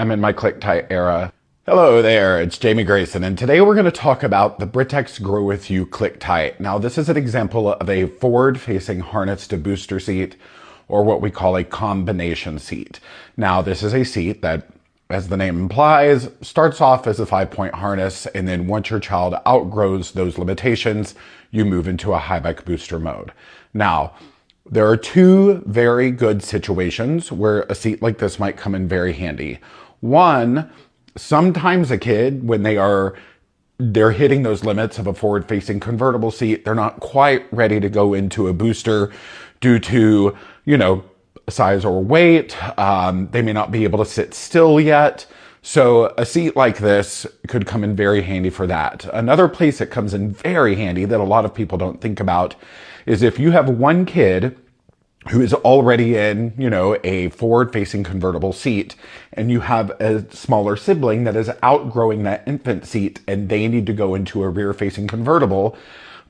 I'm in my ClickTight era. Hello there, it's Jamie Grayson, and today we're going to talk about the Britax Grow With You ClickTight. Now, this is an example of a forward-facing harness to booster seat, or what we call a combination seat. Now, this is a seat that, as the name implies, starts off as a 5-point harness, and then once your child outgrows those limitations, you move into a high bike booster mode. Now, there are two very good situations where a seat like this might come in very handy. One, sometimes a kid, when they're hitting those limits of a forward-facing convertible seat, they're not quite ready to go into a booster due to, size or weight. They may not be able to sit still yet. So a seat like this could come in very handy for that. Another place it comes in very handy that a lot of people don't think about is if you have one kid who is already in, a forward-facing convertible seat, and you have a smaller sibling that is outgrowing that infant seat and they need to go into a rear-facing convertible,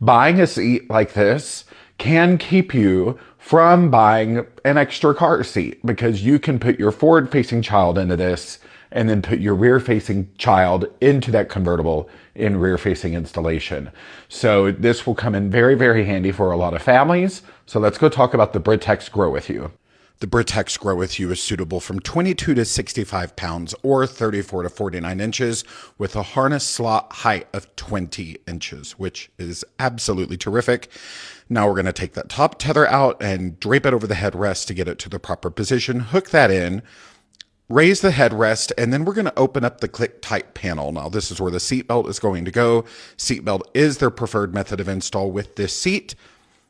buying a seat like this can keep you from buying an extra car seat, because you can put your forward-facing child into this and then put your rear-facing child into that convertible in rear-facing installation. So this will come in very, very handy for a lot of families. So let's go talk about the Britax Grow With You. The Britax Grow With You is suitable from 22 to 65 pounds or 34 to 49 inches with a harness slot height of 20 inches, which is absolutely terrific. Now we're going to take that top tether out and drape it over the headrest to get it to the proper position, hook that in, raise the headrest, and then we're going to open up the ClickTight panel. Now this is where the seatbelt is going to go. Seatbelt is their preferred method of install with this seat.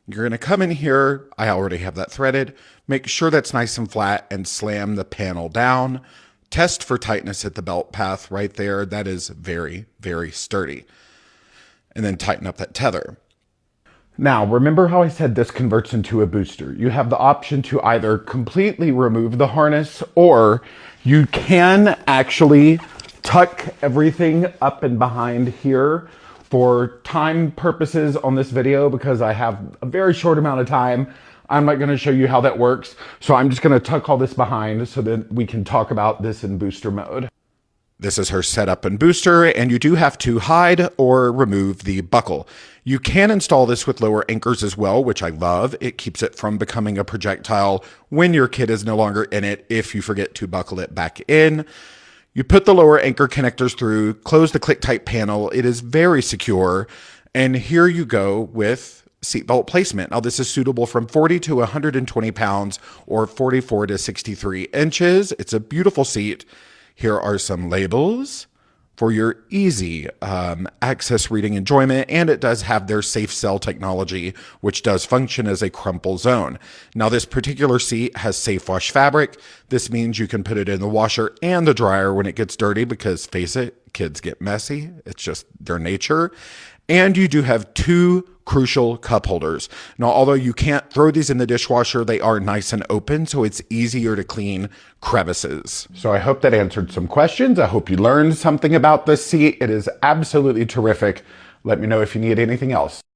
You're going to come in here. I already have that threaded. Make sure that's nice and flat and slam the panel down. Test for tightness at the belt path right there. That is very, very sturdy. And then tighten up that tether. Now, remember how I said this converts into a booster? You have the option to either completely remove the harness, or you can actually tuck everything up and behind here. For time purposes on this video, because I have a very short amount of time, I'm not going to show you how that works. So I'm just going to tuck all this behind so that we can talk about this in booster mode. This is her setup and booster, and you do have to hide or remove the buckle. You can install this with lower anchors as well, which I love. It keeps it from becoming a projectile when your kid is no longer in it if you forget to buckle it back in. You put the lower anchor connectors through, close the ClickTight panel. It is very secure. And here you go with seatbelt placement. Now this is suitable from 40 to 120 pounds or 44 to 63 inches. It's a beautiful seat. Here are some labels for your easy access reading enjoyment, and it does have their safe cell technology, which does function as a crumple zone. Now this particular seat has safe wash fabric. This means you can put it in the washer and the dryer when it gets dirty, because face it, kids get messy. It's just their nature. And you do have two crucial cup holders. Now, although you can't throw these in the dishwasher, they are nice and open, so it's easier to clean crevices. So I hope that answered some questions. I hope you learned something about this seat. It is absolutely terrific. Let me know if you need anything else.